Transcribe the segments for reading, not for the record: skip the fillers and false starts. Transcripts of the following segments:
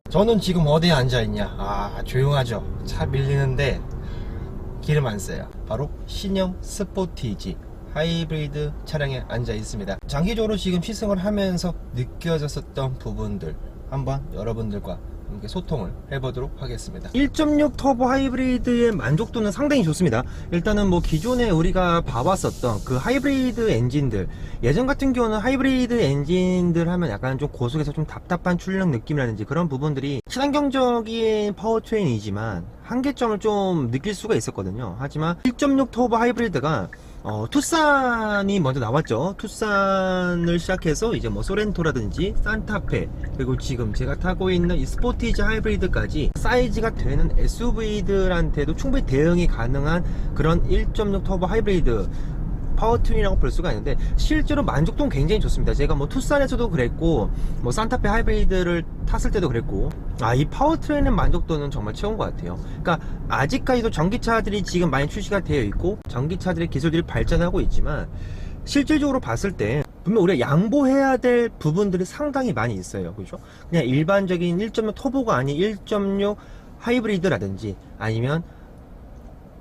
저는 지금 어디에 앉아있냐? 조용하죠. 차 밀리는데 기름 안 써요. 바로 신형 스포티지 하이브리드 차량에 앉아 있습니다. 장기적으로 지금 시승을 하면서 느껴졌었던 부분들 한번 여러분들과 함께 소통을 해보도록 하겠습니다. 1.6 터보 하이브리드의 만족도는 상당히 좋습니다. 일단은 뭐 기존에 우리가 봐왔었던 그 하이브리드 엔진들, 예전 같은 경우는 하이브리드 엔진들 하면 약간 좀 고속에서 좀 답답한 출력 느낌이라든지 그런 부분들이 친환경적인 파워트레인이지만 한계점을 좀 느낄 수가 있었거든요. 하지만 1.6 터보 하이브리드가 투싼이 먼저 나왔죠. 투싼을 시작해서 이제 뭐 소렌토라든지 산타페, 그리고 지금 제가 타고 있는 이 스포티지 하이브리드까지 사이즈가 되는 SUV들한테도 충분히 대응이 가능한 그런 1.6 터보 하이브리드 파워트윈이라고 볼 수가 있는데, 실제로 만족도는 굉장히 좋습니다. 제가 뭐 투싼에서도 그랬고 뭐 산타페 하이브리드를 탔을 때도 그랬고, 이 파워트윈의 만족도는 정말 최고인 것 같아요. 그러니까 아직까지도 전기차들이 지금 많이 출시가 되어 있고 전기차들의 기술들이 발전하고 있지만, 실질적으로 봤을 때 분명 우리가 양보해야 될 부분들이 상당히 많이 있어요. 그죠? 그냥 일반적인 1.6 터보가 아닌 1.6 하이브리드라든지 아니면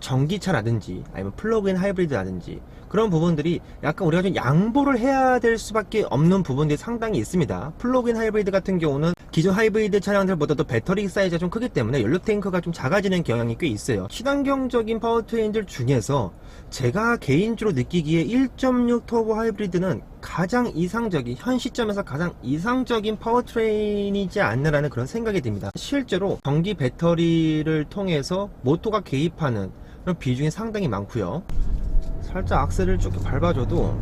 전기차라든지 아니면 플러그인 하이브리드라든지 그런 부분들이 약간 우리가 좀 양보를 해야 될 수밖에 없는 부분들이 상당히 있습니다. 플러그인 하이브리드 같은 경우는 기존 하이브리드 차량들보다도 배터리 사이즈가 좀 크기 때문에 연료 탱크가 좀 작아지는 경향이 꽤 있어요. 친환경적인 파워트레인들 중에서 제가 개인적으로 느끼기에 1.6 터보 하이브리드는 가장 이상적인, 현 시점에서 가장 이상적인 파워트레인이지 않나라는 그런 생각이 듭니다. 실제로 전기 배터리를 통해서 모터가 개입하는 그런 비중이 상당히 많고요. 살짝 악셀을 쭉 밟아줘도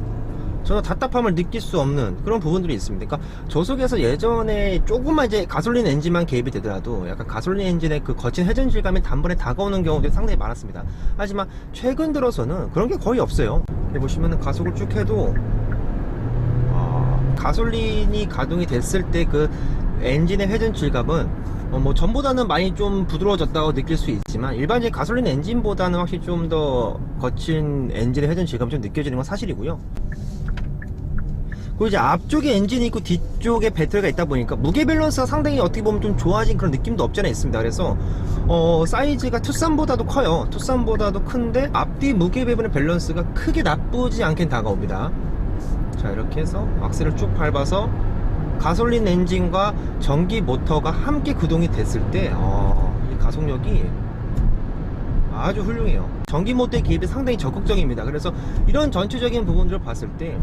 전혀 답답함을 느낄 수 없는 그런 부분들이 있습니다. 그러니까 저속에서 예전에 조금만 이제 가솔린 엔진만 개입이 되더라도 약간 가솔린 엔진의 그 거친 회전 질감이 단번에 다가오는 경우들이 상당히 많았습니다. 하지만 최근 들어서는 그런 게 거의 없어요. 여기 보시면은 가속을 쭉 해도 가솔린이 가동이 됐을 때 그 엔진의 회전 질감은 뭐 전보다는 많이 좀 부드러워졌다고 느낄 수 있지만, 일반적인 가솔린 엔진보다는 확실히 좀 더 거친 엔진의 회전 질감이 좀 느껴지는 건 사실이고요. 그리고 이제 앞쪽에 엔진이 있고 뒤쪽에 배터리가 있다 보니까 무게 밸런스가 상당히 어떻게 보면 좀 좋아진 그런 느낌도 없지 않아 있습니다. 그래서 사이즈가 투싼보다도 커요. 투싼보다도 큰데 앞뒤 무게 배분의 밸런스가 크게 나쁘지 않게 다가옵니다. 자, 이렇게 해서 악셀을 쭉 밟아서 가솔린 엔진과 전기 모터가 함께 구동이 됐을 때 이 가속력이 아주 훌륭해요. 전기 모터의 개입이 상당히 적극적입니다. 그래서 이런 전체적인 부분들을 봤을 때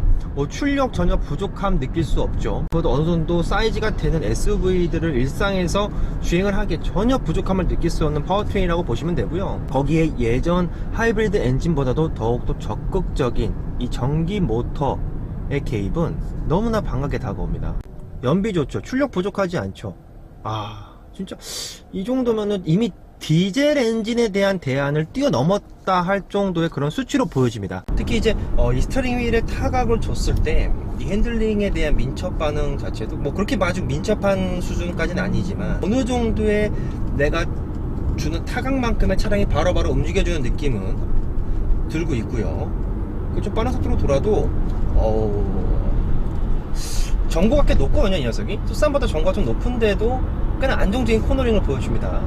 출력 전혀 부족함 느낄 수 없죠. 그것도 어느 정도 사이즈가 되는 SUV들을 일상에서 주행을 하기에 전혀 부족함을 느낄 수 없는 파워트레인이라고 보시면 되고요. 거기에 예전 하이브리드 엔진보다도 더욱더 적극적인 이 전기 모터의 개입은 너무나 반갑게 다가옵니다. 연비 좋죠. 출력 부족하지 않죠. 진짜 이 정도면은 이미 디젤 엔진에 대한 대안을 뛰어넘었다 할 정도의 그런 수치로 보여집니다. 특히 이제 이 스티어링 휠에 타각을 줬을 때 이 핸들링에 대한 민첩 반응 자체도 뭐 그렇게 아주 민첩한 수준까지는 아니지만 어느 정도의 내가 주는 타각만큼의 차량이 바로바로 움직여주는 느낌은 들고 있고요. 좀 빠른 속도로 돌아도 전고가 꽤 높거든요. 이 녀석이 투싼보다 전고가 좀 높은데도 꽤나 안정적인 코너링을 보여줍니다.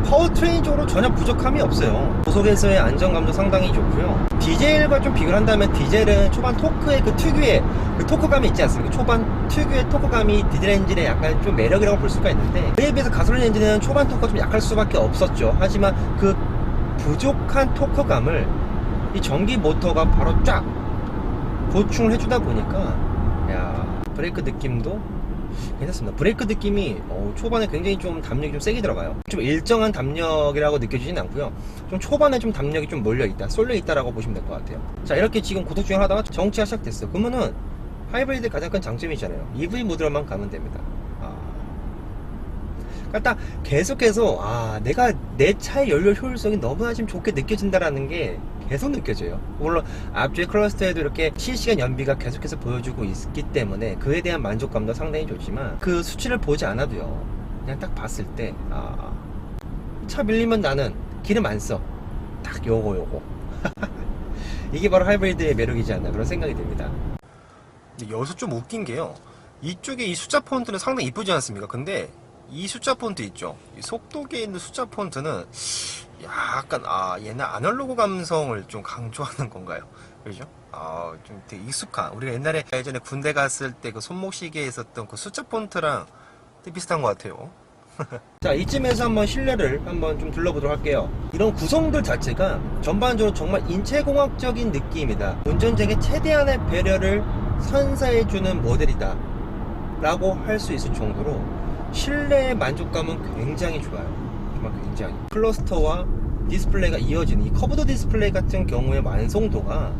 파워트레인적으로 전혀 부족함이 없어요. 고속에서의 안정감도 상당히 좋고요. 디젤과 좀 비교를 한다면 디젤은 초반 토크의 그 특유의 그 토크감이 있지 않습니까? 초반 특유의 토크감이 디젤 엔진의 약간 좀 매력이라고 볼 수가 있는데, 그에 비해서 가솔린 엔진은 초반 토크가 좀 약할 수밖에 없었죠. 하지만 그 부족한 토크감을 이 전기 모터가 바로 쫙 보충을 해주다 보니까 브레이크 느낌도 괜찮습니다. 브레이크 느낌이 초반에 굉장히 좀 담력이 좀 세게 들어가요. 좀 일정한 담력이라고 느껴지진 않고요. 좀 초반에 좀 담력이 좀 몰려있다, 쏠려있다라고 보시면 될 것 같아요. 자, 이렇게 지금 고속 주행을 하다가 정체가 시작됐어. 그러면은 하이브리드의 가장 큰 장점이잖아요. EV 모드로만 가면 됩니다. 그러니까 딱 계속해서 내가 내 차의 연료 효율성이 너무나 지금 좋게 느껴진다라는 게 계속 느껴져요. 물론 앞뒤 클러스터에도 이렇게 실시간 연비가 계속해서 보여주고 있기 때문에 그에 대한 만족감도 상당히 좋지만 그 수치를 보지 않아도요, 그냥 딱 봤을 때 차 밀리면 나는 기름 안 써. 딱 요거 이게 바로 하이브리드의 매력이지 않나 그런 생각이 듭니다. 근데 여기서 좀 웃긴 게요, 이쪽에 이 숫자 폰트는 상당히 이쁘지 않습니까? 근데 이 숫자 폰트 있죠, 이 속도계에 있는 숫자 폰트는 약간 얘는 아날로그 감성을 좀 강조하는 건가요? 그죠? 좀 되게 익숙한, 우리가 예전에 군대 갔을 때 그 손목시계에 있었던 그 숫자 폰트랑 되게 비슷한 것 같아요. 자, 이쯤에서 한번 실내를 한번 좀 둘러보도록 할게요. 이런 구성들 자체가 전반적으로 정말 인체공학적인 느낌이다, 운전자에게 최대한의 배려를 선사해주는 모델이다 라고 할 수 있을 정도로 실내의 만족감은 굉장히 좋아요. 정말 굉장히. 클러스터와 디스플레이가 이어지는 이 커브드 디스플레이 같은 경우의 완성도가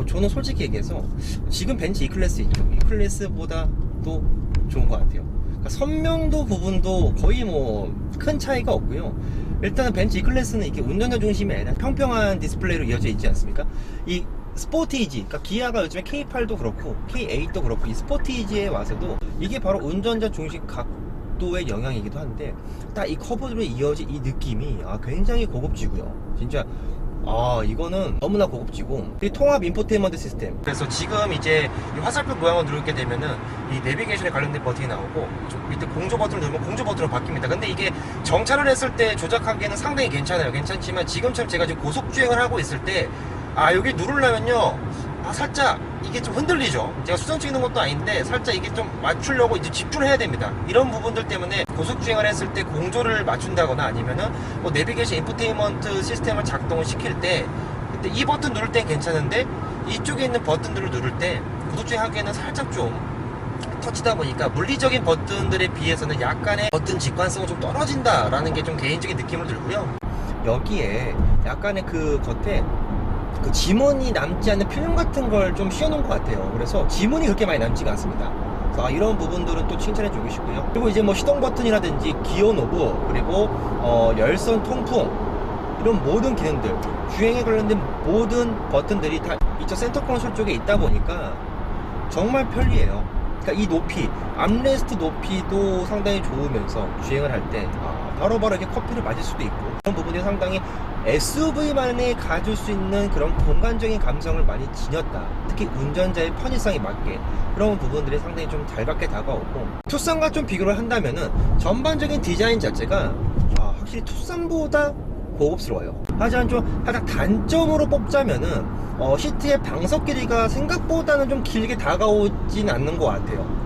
저는 솔직히 얘기해서 지금 벤츠 E클래스 있죠, E클래스보다도 좋은 것 같아요. 그러니까 선명도 부분도 거의 뭐 큰 차이가 없고요. 일단은 벤츠 E클래스는 이렇게 운전자 중심이 아니라 평평한 디스플레이로 이어져 있지 않습니까? 이 스포티지, 그러니까 기아가 요즘에 K8도 그렇고 K8도 그렇고 이 스포티지에 와서도 이게 바로 운전자 중심 각도의 영향이기도 한데, 딱 이 커브로 이어진 이 느낌이 굉장히 고급지고요. 진짜 이거는 너무나 고급지고, 이 통합 인포테인먼트 시스템. 그래서 지금 이제 이 화살표 모양을 누르게 되면은 이 내비게이션에 관련된 버튼이 나오고, 밑에 공조 버튼을 누르면 공조 버튼으로 바뀝니다. 근데 이게 정차를 했을 때 조작하기에는 상당히 괜찮아요. 괜찮지만 지금처럼 제가 지금 고속 주행을 하고 있을 때 여기 누르려면요, 살짝 이게 좀 흔들리죠. 제가 수전 찍는 것도 아닌데 살짝 이게 좀 맞추려고 이제 집중을 해야 됩니다. 이런 부분들 때문에 고속 주행을 했을 때 공조를 맞춘다거나 아니면은 뭐 내비게이션 인포테인먼트 시스템을 작동을 시킬 때, 근데 이 버튼 누를 땐 괜찮은데 이쪽에 있는 버튼들을 누를 때 고속 주행하기에는 살짝 좀 터치다 보니까 물리적인 버튼들에 비해서는 약간의 버튼 직관성은 좀 떨어진다라는 게 좀 개인적인 느낌을 들고요. 여기에 약간의 그 겉에 그 지문이 남지 않는 필름 같은 걸 좀 씌워놓은 것 같아요. 그래서 지문이 그렇게 많이 남지가 않습니다. 그래서 이런 부분들은 또 칭찬해 주고 싶고요. 그리고 이제 뭐 시동 버튼이라든지 기어 노브, 그리고 열선 통풍, 이런 모든 기능들, 주행에 관련된 모든 버튼들이 다 이쪽 센터 콘솔 쪽에 있다 보니까 정말 편리해요. 그러니까 이 높이, 암레스트 높이도 상당히 좋으면서 주행을 할 때 바로바로 이렇게 커피를 마실 수도 있고, 그런 부분이 상당히 SUV만에 가질 수 있는 그런 공간적인 감성을 많이 지녔다. 특히 운전자의 편의성에 맞게 그런 부분들이 상당히 좀 달갑게 다가오고, 투싼과 좀 비교를 한다면은 전반적인 디자인 자체가 확실히 투싼보다 고급스러워요. 하지만 좀 살짝 단점으로 뽑자면은 시트의 방석 길이가 생각보다는 좀 길게 다가오진 않는 것 같아요.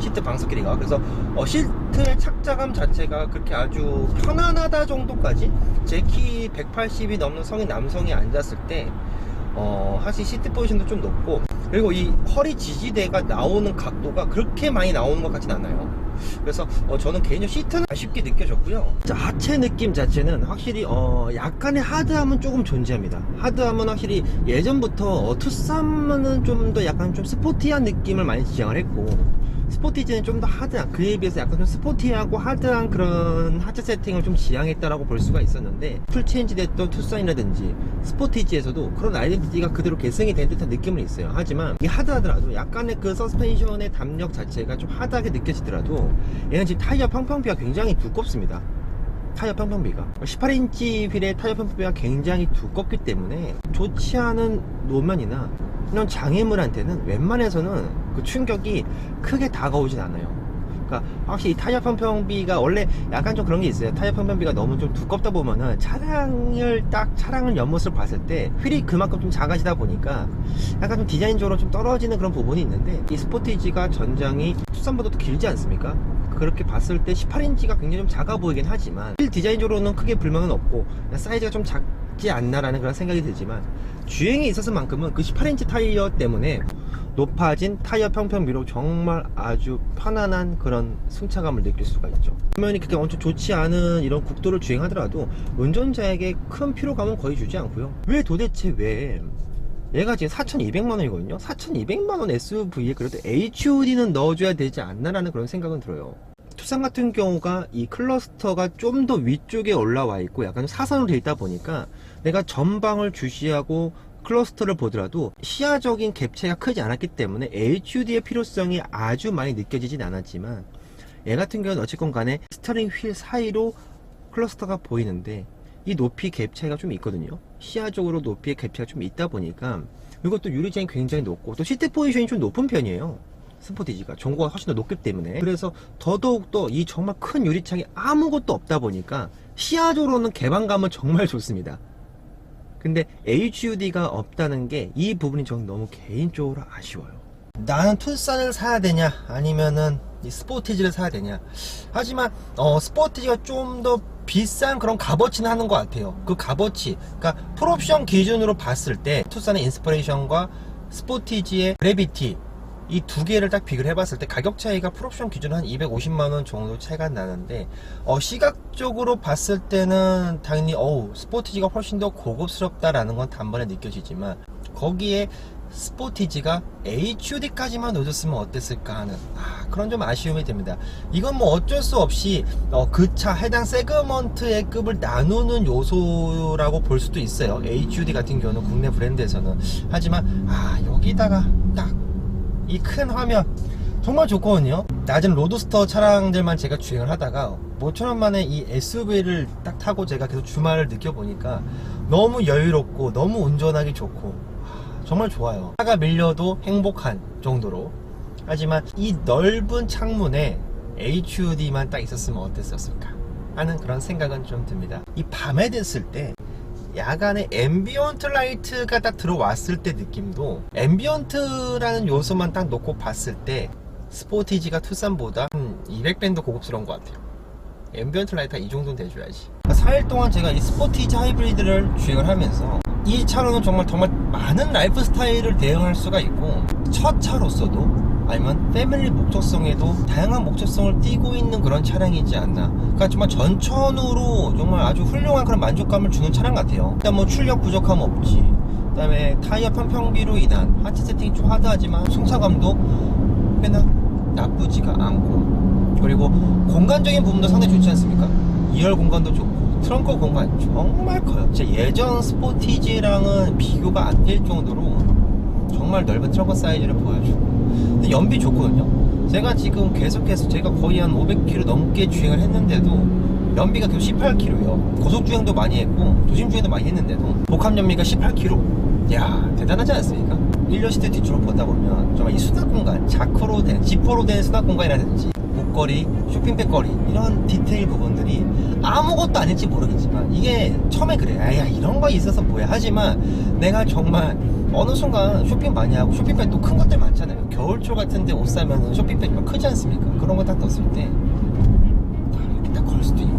시트 방석 길이가. 그래서 시트의 착자감 자체가 그렇게 아주 편안하다 정도까지, 제 키 180이 넘는 성인 남성이 앉았을 때 사실 시트 포지션도 좀 높고, 그리고 이 허리 지지대가 나오는 각도가 그렇게 많이 나오는 것 같진 않아요. 그래서 저는 개인적으로 시트는 아쉽게 느껴졌고요. 자, 하체 느낌 자체는 확실히 약간의 하드함은 조금 존재합니다. 하드함은 확실히 예전부터 투싼은 좀 더 약간 좀 스포티한 느낌을 많이 지향을 했고, 스포티지는 좀 더 하드한, 그에 비해서 약간 좀 스포티하고 하드한 그런 하체 세팅을 좀 지향했다라고 볼 수가 있었는데, 풀 체인지 됐던 투싼이라든지 스포티지에서도 그런 아이덴티티가 그대로 계승이 된 듯한 느낌은 있어요. 하지만 이 하드하더라도 약간의 그 서스펜션의 담력 자체가 좀 하드하게 느껴지더라도, 얘는 지금 타이어 평평비가 굉장히 두껍습니다. 타이어 평평비가 18인치 휠의 타이어 평평비가 굉장히 두껍기 때문에 좋지 않은 노면이나 이런 장애물한테는 웬만해서는 그 충격이 크게 다가오진 않아요. 그러니까 확실히 타이어 평평비가 원래 약간 좀 그런 게 있어요. 타이어 평평비가 너무 좀 두껍다 보면은 차량을 옆모습을 봤을 때 휠이 그만큼 좀 작아지다 보니까 약간 좀 디자인적으로 좀 떨어지는 그런 부분이 있는데, 이 스포티지가 전장이 투싼보다도 길지 않습니까? 그렇게 봤을 때 18인치가 굉장히 좀 작아 보이긴 하지만 휠 디자인적으로는 크게 불만은 없고 사이즈가 좀 작지 않나라는 그런 생각이 들지만, 주행에 있어서만큼은 그 18인치 타이어 때문에 높아진 타이어 평평비로 정말 아주 편안한 그런 승차감을 느낄 수가 있죠. 화면이 그렇게 엄청 좋지 않은 이런 국도를 주행하더라도 운전자에게 큰 피로감은 거의 주지 않고요. 왜 얘가 지금 4,200만원이거든요 4,200만원 SUV에 그래도 HUD는 넣어줘야 되지 않나라는 그런 생각은 들어요. 투싼 같은 경우가 이 클러스터가 좀 더 위쪽에 올라와 있고 약간 사선으로 되어 있다 보니까 내가 전방을 주시하고 클러스터를 보더라도 시야적인 갭 차이가 크지 않았기 때문에 HUD의 필요성이 아주 많이 느껴지진 않았지만, 얘 같은 경우는 어쨌건 간에 스티어링 휠 사이로 클러스터가 보이는데 이 높이 갭 차이가 좀 있거든요. 시야적으로 높이의 갭 차이가 좀 있다 보니까, 이것도 유리창이 굉장히 높고 또 시트 포지션이 좀 높은 편이에요. 스포티지가 전고가 훨씬 더 높기 때문에. 그래서 더더욱더 이 정말 큰 유리창이 아무것도 없다 보니까 시야적으로는 개방감은 정말 좋습니다. 근데 HUD가 없다는 게 이 부분이 저는 너무 개인적으로 아쉬워요. 나는 투싼을 사야 되냐 아니면은 이 스포티지를 사야 되냐. 하지만 스포티지가 좀 더 비싼 그런 값어치는 하는 것 같아요. 그 값어치, 그러니까 풀옵션 기준으로 봤을 때 투싼의 인스퍼레이션과 스포티지의 그래비티, 이 두 개를 딱 비교를 해봤을 때 가격 차이가 풀옵션 기준으로 한 250만원 정도 차이가 나는데, 시각적으로 봤을 때는 당연히 스포티지가 훨씬 더 고급스럽다라는 건 단번에 느껴지지만, 거기에 스포티지가 HUD까지만 넣어줬으면 어땠을까 하는 그런 좀 아쉬움이 듭니다. 이건 뭐 어쩔 수 없이 그 차 해당 세그먼트의 급을 나누는 요소라고 볼 수도 있어요. HUD 같은 경우는 국내 브랜드에서는. 하지만 여기다가 딱 이 큰 화면 정말 좋거든요. 낮은 로드스터 차량들만 제가 주행을 하다가 5,000원 만에 이 SUV를 딱 타고 제가 계속 주말을 느껴보니까 너무 여유롭고 너무 운전하기 좋고 정말 좋아요. 차가 밀려도 행복한 정도로. 하지만 이 넓은 창문에 HUD만 딱 있었으면 어땠었을까 하는 그런 생각은 좀 듭니다. 이 밤에 됐을 때 야간에 앰비언트 라이트가 딱 들어왔을 때 느낌도, 앰비언트라는 요소만 딱 놓고 봤을 때 스포티지가 투싼보다 200밴 더 고급스러운 것 같아요. 앰비언트 라이트가 이 정도는 돼줘야지. 4일 동안 제가 이 스포티지 하이브리드를 주행을 하면서 이 차로는 정말 많은 라이프 스타일을 대응할 수가 있고, 첫 차로서도 아니면 패밀리 목적성에도 다양한 목적성을 띠고 있는 그런 차량이지 않나. 그러니까 정말 전천후로 정말 아주 훌륭한 그런 만족감을 주는 차량 같아요. 일단 뭐 출력 부족함 없지, 그 다음에 타이어 편평비로 인한 하체 세팅이 좀 하드하지만 승차감도 꽤나 나쁘지가 않고, 그리고 공간적인 부분도 상당히 좋지 않습니까? 2열 공간도 좋고 트렁크 공간 정말 커요. 제 예전 스포티지랑은 비교가 안 될 정도로 정말 넓은 트렁크 사이즈를 보여주고, 근데 연비 좋거든요. 제가 지금 계속해서 제가 거의 한 500km 넘게 주행을 했는데도 연비가 계속 18km예요. 고속주행도 많이 했고 도심주행도 많이 했는데도 복합 연비가 18km. 야, 대단하지 않습니까? 1년 시대 뒤쪽으로 보다 보면 정말 이 수납 공간, 자크로 된, 지퍼로 된 수납 공간이라든지 옷걸이, 쇼핑백거리, 이런 디테일 부분들이 아무것도 아닐지 모르겠지만 이게 처음에 그래. 야, 이런 거 있어서 뭐야. 하지만 내가 정말 어느 순간 쇼핑 많이 하고, 쇼핑백 또 큰 것들 많잖아요. 겨울철 같은데 옷 사면 쇼핑백이 막 크지 않습니까? 그런 거 딱 넣었을 때 이렇게 딱 걸 수도 있고,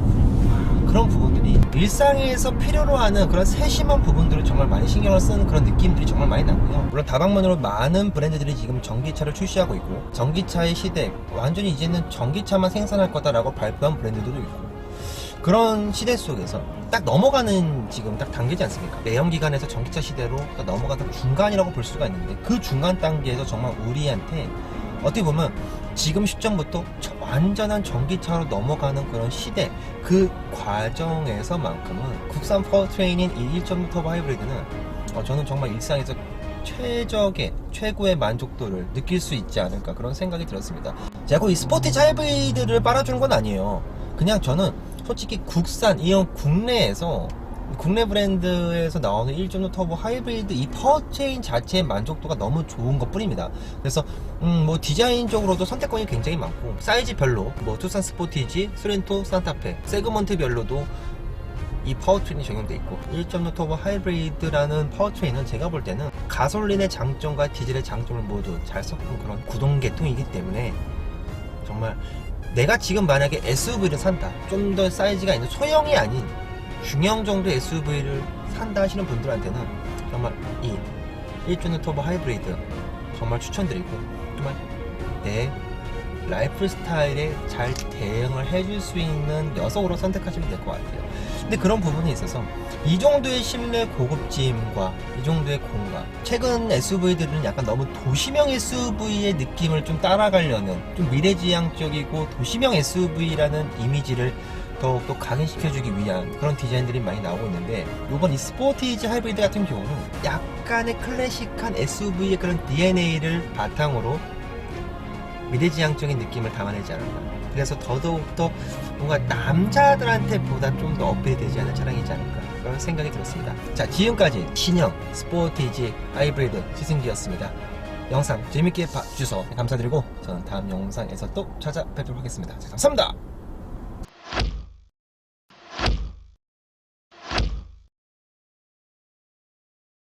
그런 부분들이 일상에서 필요로 하는 그런 세심한 부분들을 정말 많이 신경을 쓰는 그런 느낌들이 정말 많이 나고요. 물론 다방면으로 많은 브랜드들이 지금 전기차를 출시하고 있고, 전기차의 시대, 완전히 이제는 전기차만 생산할 거다라고 발표한 브랜드들도 있고, 그런 시대 속에서 딱 넘어가는 지금 딱 단계지 않습니까? 내연기관에서 전기차 시대로 딱 넘어가는 중간이라고 볼 수가 있는데, 그 중간 단계에서 정말 우리한테 어떻게 보면 지금 시점부터 완전한 전기차로 넘어가는 그런 시대, 그 과정에서만큼은 국산 파워트레인인 이 1.6 터보 하이브리드는 저는 정말 일상에서 최고의 만족도를 느낄 수 있지 않을까, 그런 생각이 들었습니다. 제가 이 스포티지 하이브리드를 빨아주는 건 아니에요. 그냥 저는 솔직히 국산, 이런 국내에서, 국내 브랜드에서 나오는 1.6 터보 하이브리드 이 파워체인 자체의 만족도가 너무 좋은 것 뿐입니다. 그래서 뭐 디자인적으로도 선택권이 굉장히 많고, 사이즈별로 뭐 투싼 스포티지, 소렌토, 산타페 세그먼트별로도 이 파워트레인이 적용돼 있고, 1.6 터보 하이브리드라는 파워트레인은 제가 볼 때는 가솔린의 장점과 디젤의 장점을 모두 잘 섞은 그런 구동계통이기 때문에, 정말 내가 지금 만약에 SUV를 산다, 좀 더 사이즈가 있는 소형이 아닌 중형 정도 SUV를 산다 하시는 분들한테는 정말 이 1.6 터보 하이브리드 정말 추천드리고, 정말 내 라이프 스타일에 잘 대응을 해줄 수 있는 녀석으로 선택하시면 될 것 같아요. 근데 그런 부분에 있어서 이 정도의 실내 고급짐과 이 정도의 공간, 최근 SUV들은 약간 너무 도시명 SUV의 느낌을 좀 따라가려는, 좀 미래지향적이고 도시명 SUV라는 이미지를 더욱더 각인시켜주기 위한 그런 디자인들이 많이 나오고 있는데, 요번 이 스포티지 하이브리드 같은 경우는 약간의 클래식한 SUV의 그런 DNA를 바탕으로 미래지향적인 느낌을 담아내지 않을까. 그래서 더더욱더 뭔가 남자들한테 보다 좀 더 어필이 되지 않은 차량이지 않을까, 그런 생각이 들었습니다. 자, 지금까지 신형 스포티지 하이브리드 시승기였습니다. 영상 재밌게 봐주셔서 감사드리고 저는 다음 영상에서 또 찾아뵙도록 하겠습니다. 자, 감사합니다.